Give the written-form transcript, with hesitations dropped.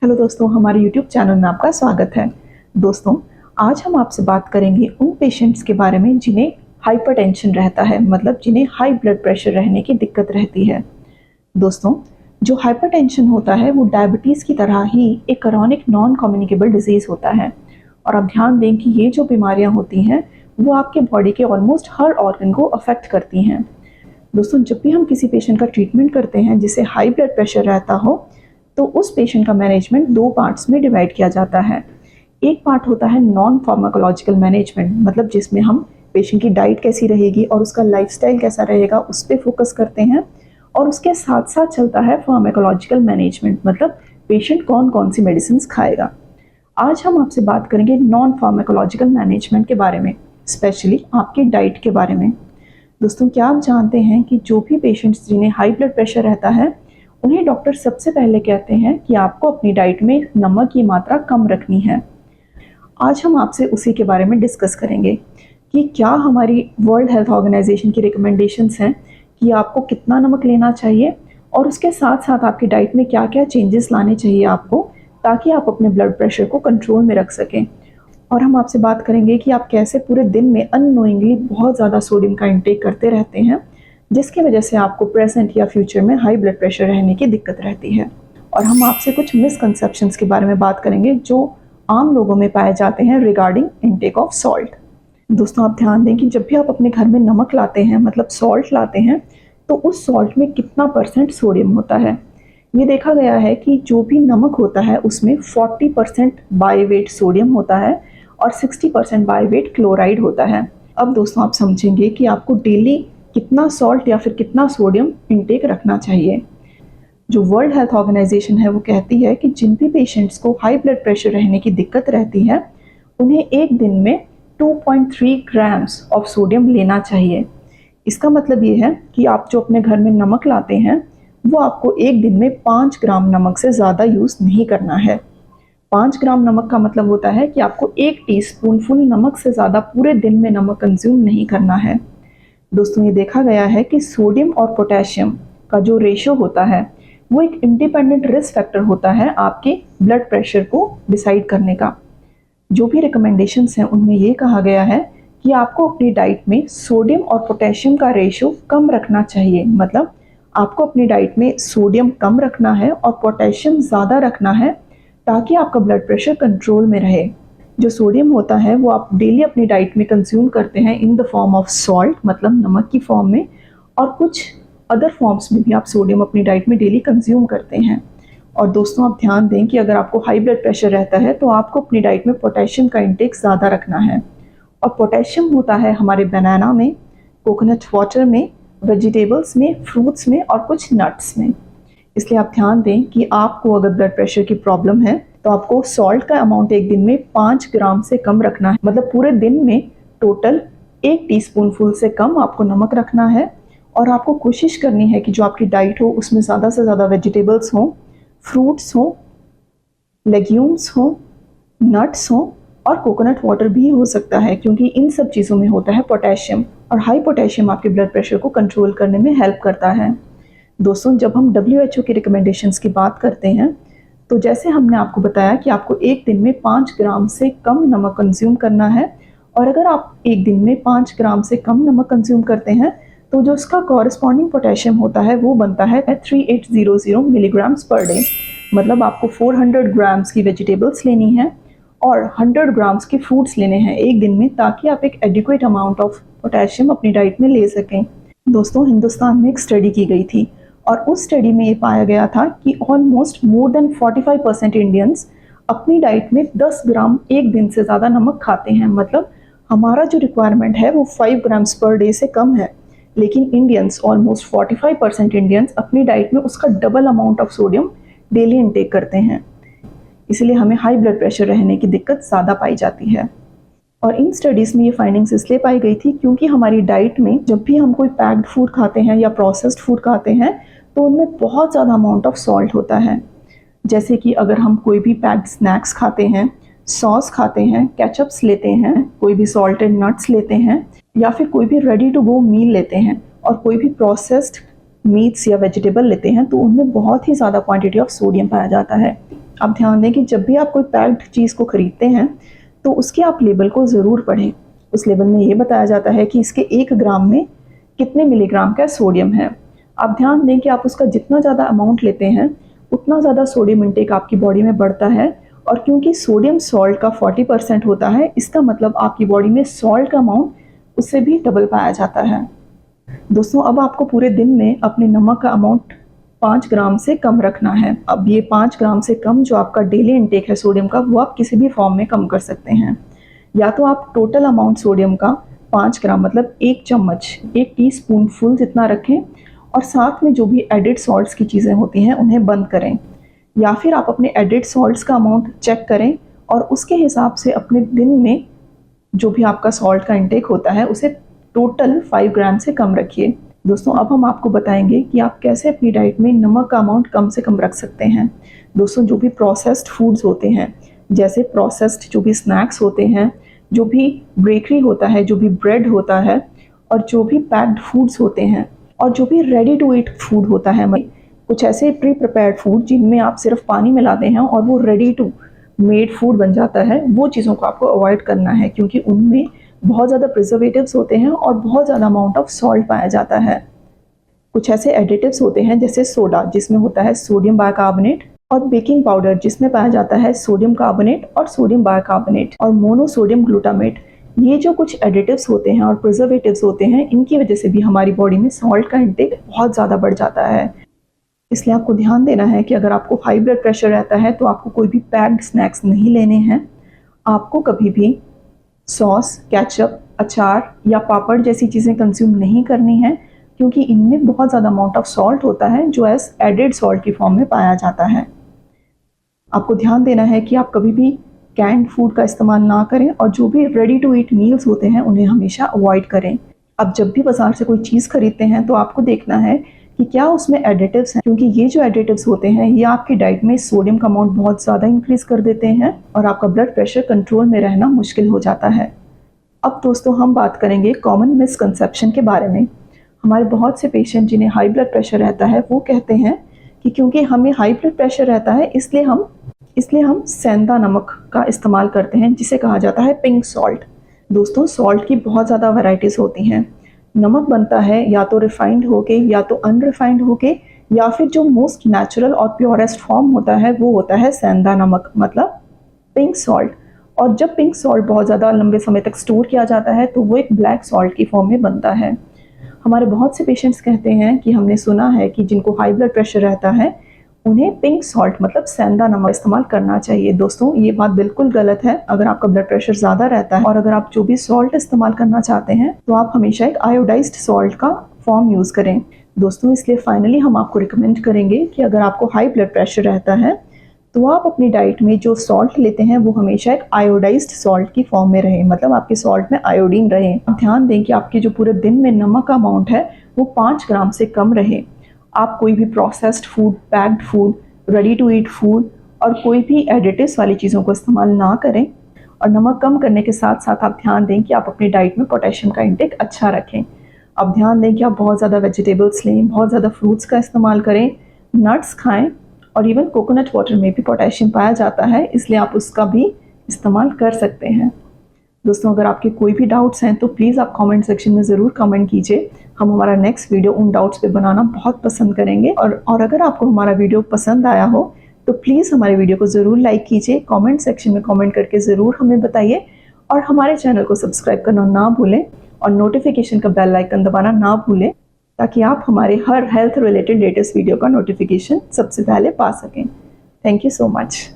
Hello दोस्तों, हमारे YouTube channel में आपका स्वागत है। दोस्तों, आज हम आपसे बात करेंगे उन पेशेंट्स के बारे में जिन्हें हाइपरटेंशन रहता है, मतलब जिन्हें हाई ब्लड प्रेशर रहने की दिक्कत रहती है। दोस्तों, जो हाइपरटेंशन होता है वो डायबिटीज़ की तरह ही एक क्रॉनिक नॉन कम्युनिकेबल डिजीज़ होता है। और आप ध्यान दें कि ये जो बीमारियाँ होती हैं वो आपके बॉडी के ऑलमोस्ट हर ऑर्गन को अफेक्ट करती हैं। दोस्तों, जब भी हम किसी पेशेंट का ट्रीटमेंट करते हैं जिसे हाई ब्लड प्रेशर रहता हो, तो उस पेशेंट का मैनेजमेंट दो पार्ट्स में डिवाइड किया जाता है। एक पार्ट होता है नॉन फार्माकोलॉजिकल मैनेजमेंट, मतलब जिसमें हम पेशेंट की डाइट कैसी रहेगी और उसका लाइफस्टाइल कैसा रहेगा उस पर फोकस करते हैं। और उसके साथ साथ चलता है फार्माकोलॉजिकल मैनेजमेंट, मतलब पेशेंट कौन कौन सी मेडिसिन खाएगा। आज हम आपसे बात करेंगे नॉन फार्माकोलॉजिकल मैनेजमेंट के बारे में, स्पेशली आपकी डाइट के बारे में। दोस्तों, क्या आप जानते हैं कि जो भी पेशेंट्स जिन्हें हाई ब्लड प्रेशर रहता है उन्हें डॉक्टर सबसे पहले कहते हैं कि आपको अपनी डाइट में नमक की मात्रा कम रखनी है। आज हम आपसे उसी के बारे में डिस्कस करेंगे कि क्या हमारी वर्ल्ड हेल्थ ऑर्गेनाइजेशन की रिकमेंडेशंस हैं कि आपको कितना नमक लेना चाहिए, और उसके साथ साथ आपकी डाइट में क्या क्या चेंजेस लाने चाहिए आपको, ताकि आप अपने ब्लड प्रेशर को कंट्रोल में रख सकें। और हम आपसे बात करेंगे कि आप कैसे पूरे दिन में अननोइंगली बहुत ज़्यादा सोडियम का इंटेक करते रहते हैं, जिसकी वजह से आपको प्रेजेंट या फ्यूचर में हाई ब्लड प्रेशर रहने की दिक्कत रहती है। और हम आपसे कुछ मिसकंसेप्शंस के बारे में बात करेंगे जो आम लोगों में पाए जाते हैं रिगार्डिंग इनटेक ऑफ सॉल्ट। दोस्तों, आप ध्यान दें कि जब भी आप अपने घर में नमक लाते हैं, मतलब सॉल्ट लाते हैं, तो उस सॉल्ट में कितना % सोडियम होता है। ये देखा गया है कि जो भी नमक होता है उसमें 40% बाय वेट सोडियम होता है और 60% बाय वेट क्लोराइड होता है। अब दोस्तों, आप समझेंगे कि आपको डेली कितना सॉल्ट या फिर कितना सोडियम इंटेक रखना चाहिए। जो वर्ल्ड हेल्थ ऑर्गेनाइजेशन है वो कहती है कि जिन भी पेशेंट्स को हाई ब्लड प्रेशर रहने की दिक्कत रहती है उन्हें एक दिन में 2.3 ग्राम्स ऑफ सोडियम लेना चाहिए। इसका मतलब ये है कि आप जो अपने घर में नमक लाते हैं वो आपको एक दिन में 5 ग्राम नमक से ज़्यादा यूज़ नहीं करना है। 5 ग्राम नमक का मतलब होता है कि आपको 1 टीस्पूनफुल नमक से ज़्यादा पूरे दिन में नमक कंज्यूम नहीं करना है। दोस्तों, ये देखा गया है कि सोडियम और पोटेशियम का जो रेशो होता है वो एक इंडिपेंडेंट रिस्क फैक्टर होता है आपके ब्लड प्रेशर को डिसाइड करने का। जो भी रिकमेंडेशंस हैं उनमें ये कहा गया है कि आपको अपनी डाइट में सोडियम और पोटेशियम का रेशो कम रखना चाहिए, मतलब आपको अपनी डाइट में सोडियम कम रखना है और पोटेशियम ज़्यादा रखना है, ताकि आपका ब्लड प्रेशर कंट्रोल में रहे। जो सोडियम होता है वो आप डेली अपनी डाइट में कंज्यूम करते हैं in the form of salt, मतलब नमक की फॉर्म में, और कुछ अदर फॉर्म्स में भी आप सोडियम अपनी डाइट में डेली कंज्यूम करते हैं। और दोस्तों, आप ध्यान दें कि अगर आपको हाई ब्लड प्रेशर रहता है तो आपको अपनी डाइट में पोटेशियम का इंटेक ज़्यादा रखना है। और पोटेशियम होता है हमारे बनाना में, कोकोनट वाटर में, वेजिटेबल्स में, फ्रूट्स में और कुछ नट्स में। इसलिए आप ध्यान दें कि आपको अगर ब्लड प्रेशर की प्रॉब्लम है तो आपको सॉल्ट का अमाउंट एक दिन में 5 ग्राम से कम रखना है, मतलब पूरे दिन में टोटल 1 टीस्पूनफुल से कम आपको नमक रखना है। और आपको कोशिश करनी है कि जो आपकी डाइट हो उसमें ज़्यादा से ज़्यादा वेजिटेबल्स हों, फ्रूट्स हों, लेग्यूम्स हों, नट्स हों और कोकोनट वाटर भी हो सकता है, क्योंकि इन सब चीज़ों में होता है पोटेशियम, और हाई पोटेशियम आपके ब्लड प्रेशर को कंट्रोल करने में हेल्प करता है। दोस्तों, जब हम WHO की रिकमेंडेशंस की बात करते हैं तो जैसे हमने आपको बताया कि आपको एक दिन में 5 ग्राम से कम नमक कंज्यूम करना है, और अगर आप एक दिन में 5 ग्राम से कम नमक कंज्यूम करते हैं तो जो उसका कॉरस्पॉन्डिंग पोटेशियम होता है वो बनता है 3800 मिलीग्राम्स पर डे। मतलब आपको 400 ग्राम्स की वेजिटेबल्स लेनी है और 100 ग्राम्स के फ्रूट्स लेने हैं एक दिन में, ताकि आप एक एडिक्वेट अमाउंट ऑफ पोटेशियम अपनी डाइट में ले सकें। दोस्तों, हिंदुस्तान में एक स्टडी की गई थी और उस स्टडी में ये पाया गया था कि ऑलमोस्ट मोर देन 45% इंडियंस अपनी डाइट में 10 ग्राम एक दिन से ज़्यादा नमक खाते हैं। मतलब हमारा जो रिक्वायरमेंट है वो 5 ग्राम्स पर डे से कम है, लेकिन इंडियंस, ऑलमोस्ट 45% इंडियंस अपनी डाइट में उसका double amount of sodium daily intake करते हैं। इसलिए हमें हाई ब्लड प्रेशर रहने की दिक्कत ज़्यादा पाई जाती है। और इन स्टडीज़ में ये फाइंडिंग्स इसलिए पाई गई थी क्योंकि हमारी डाइट में जब भी हम कोई पैक्ड फूड खाते हैं या प्रोसेस्ड फूड खाते हैं तो उनमें बहुत ज़्यादा अमाउंट ऑफ सॉल्ट होता है। जैसे कि अगर हम कोई भी पैक्ड स्नैक्स खाते हैं, सॉस खाते हैं, केचप्स लेते हैं, कोई भी सॉल्टेड नट्स लेते हैं, या फिर कोई भी रेडी टू गो मील लेते हैं और कोई भी प्रोसेस्ड मीट्स या वेजिटेबल लेते हैं, तो उनमें बहुत ही ज़्यादा क्वांटिटी ऑफ सोडियम पाया जाता है। आप ध्यान दें कि जब भी आप कोई पैक्ड चीज़ को ख़रीदते हैं तो उसके आप लेबल को ज़रूर पढ़ें। उस लेबल में ये बताया जाता है कि इसके 1 ग्राम में कितने मिलीग्राम का सोडियम है। आप ध्यान दें कि आप उसका जितना ज़्यादा अमाउंट लेते हैं उतना ज़्यादा सोडियम इंटेक आपकी बॉडी में बढ़ता है, और क्योंकि सोडियम सॉल्ट का 40% होता है, इसका मतलब आपकी बॉडी में सॉल्ट का अमाउंट उससे भी डबल पाया जाता है। दोस्तों, अब आपको पूरे दिन में अपने नमक का अमाउंट 5 ग्राम से कम रखना है। अब ये 5 ग्राम से कम जो आपका डेली इंटेक है सोडियम का, वो आप किसी भी फॉर्म में कम कर सकते हैं। या तो आप टोटल अमाउंट सोडियम का 5 ग्राम मतलब 1 चम्मच, 1 टीस्पून फुल जितना रखें, और साथ में जो भी एडिड सॉल्ट्स की चीज़ें होती हैं उन्हें बंद करें। या फिर आप अपने एडिड सॉल्ट्स का अमाउंट चेक करें और उसके हिसाब से अपने दिन में जो भी आपका सॉल्ट का इंटेक होता है उसे टोटल 5 ग्राम से कम रखिए। दोस्तों, अब हम आपको बताएंगे कि आप कैसे अपनी डाइट में नमक का अमाउंट कम से कम रख सकते हैं। दोस्तों, जो भी प्रोसेस्ड फूड्स होते हैं, जैसे प्रोसेस्ड जो भी स्नैक्स होते हैं, जो भी बेकरी होता है, जो भी ब्रेड होता है, और जो भी पैक्ड फूड्स होते हैं, और जो भी रेडी टू ईट फूड होता है, कुछ ऐसे प्री प्रिपेयर्ड फूड जिनमें आप सिर्फ पानी मिलाते हैं और वो रेडी टू मेड फूड बन जाता है, वो चीज़ों को आपको अवॉइड करना है, क्योंकि उनमें बहुत ज़्यादा प्रिजर्वेटिव्स होते हैं और बहुत ज़्यादा अमाउंट ऑफ सॉल्ट पाया जाता है। कुछ ऐसे एडिटिव्स होते हैं जैसे सोडा, जिसमें होता है सोडियम बाइकार्बोनेट, और बेकिंग पाउडर, जिसमें पाया जाता है सोडियम कार्बोनेट और सोडियम बाइकार्बोनेट, और मोनोसोडियम ग्लूटामेट। ये जो कुछ एडिटिव्स होते हैं और प्रिजर्वेटिव्स होते हैं, इनकी वजह से भी हमारी बॉडी में सॉल्ट का इंटेक बहुत ज़्यादा बढ़ जाता है। इसलिए आपको ध्यान देना है कि अगर आपको हाई ब्लड प्रेशर रहता है तो आपको कोई भी पैक्ड स्नैक्स नहीं लेने हैं। आपको कभी भी सॉस, केचप, अचार या पापड़ जैसी चीज़ें कंज्यूम नहीं करनी है, क्योंकि इनमें बहुत ज़्यादा अमाउंट ऑफ सॉल्ट होता है जो एज एडेड सॉल्ट की फॉर्म में पाया जाता है। आपको ध्यान देना है कि आप कभी भी कैंड फूड का इस्तेमाल ना करें, और जो भी रेडी टू ईट मील्स होते हैं उन्हें हमेशा अवॉइड करें। अब जब भी बाजार से कोई चीज़ खरीदते हैं तो आपको देखना है कि क्या उसमें एडिटिव्स हैं, क्योंकि ये जो एडिटिव्स होते हैं ये आपकी डाइट में सोडियम का अमाउंट बहुत ज़्यादा इंक्रीज़ कर देते हैं और आपका ब्लड प्रेशर कंट्रोल में रहना मुश्किल हो जाता है। अब दोस्तों, हम बात करेंगे कॉमन मिसकंसेप्शन के बारे में। हमारे बहुत से पेशेंट जिन्हें हाई ब्लड प्रेशर रहता है वो कहते हैं कि क्योंकि हमें हाई ब्लड प्रेशर रहता है इसलिए हम सेंधा नमक का इस्तेमाल करते हैं, जिसे कहा जाता है पिंक सॉल्ट। दोस्तों, सॉल्ट की बहुत ज़्यादा वैरायटीज़ होती हैं। नमक बनता है या तो रिफाइंड होके या तो अनरिफाइंड होके, या फिर जो मोस्ट नेचुरल और प्योरेस्ट फॉर्म होता है वो होता है सेंधा नमक, मतलब पिंक सॉल्ट। और जब पिंक सॉल्ट बहुत ज़्यादा लंबे समय तक स्टोर किया जाता है तो वो एक ब्लैक सॉल्ट की फॉर्म में बनता है। हमारे बहुत से पेशेंट्स कहते हैं कि हमने सुना है कि जिनको हाई ब्लड प्रेशर रहता है उन्हें पिंक सॉल्ट मतलब सेंधा नमक इस्तेमाल करना चाहिए। दोस्तों, ये बात बिल्कुल गलत है। अगर आपका ब्लड प्रेशर ज़्यादा रहता है और अगर आप जो भी सॉल्ट इस्तेमाल करना चाहते हैं तो आप हमेशा एक आयोडाइज्ड सॉल्ट का फॉर्म यूज़ करें। दोस्तों, इसलिए फाइनली हम आपको रिकमेंड करेंगे कि अगर आपको हाई ब्लड प्रेशर रहता है तो आप अपनी डाइट में जो सॉल्ट लेते हैं वो हमेशा एक आयोडाइज्ड सॉल्ट की फॉर्म में रहे, मतलब आपके सॉल्ट में आयोडीन रहे। ध्यान दें कि आपके जो पूरे दिन में नमक का अमाउंट है वो 5 ग्राम से कम रहे। आप कोई भी processed food, packed food, ready to eat food और कोई भी एडिटिव्स वाली चीज़ों को इस्तेमाल ना करें। और नमक कम करने के साथ साथ आप ध्यान दें कि आप अपनी डाइट में पोटेशियम का इंटेक अच्छा रखें। आप ध्यान दें कि आप बहुत ज़्यादा वेजिटेबल्स लें, बहुत ज़्यादा फ्रूट्स का इस्तेमाल करें, नट्स खाएं, और इवन कोकोनट वाटर में भी पोटेशियम पाया जाता है, इसलिए आप उसका भी इस्तेमाल कर सकते हैं। दोस्तों, अगर आपके कोई भी डाउट्स हैं तो प्लीज़ आप कमेंट सेक्शन में ज़रूर कमेंट कीजिए। हम हमारा नेक्स्ट वीडियो उन डाउट्स पे बनाना बहुत पसंद करेंगे। और अगर आपको हमारा वीडियो पसंद आया हो तो प्लीज़ हमारे वीडियो को ज़रूर लाइक कीजिए, कमेंट सेक्शन में कमेंट करके ज़रूर हमें बताइए, और हमारे चैनल को सब्सक्राइब करना ना भूलें और नोटिफिकेशन का बेल आइकन दबाना ना भूलें, ताकि आप हमारे हर हेल्थ रिलेटेड लेटेस्ट वीडियो का नोटिफिकेशन सबसे पहले पा सकें। Thank you so much.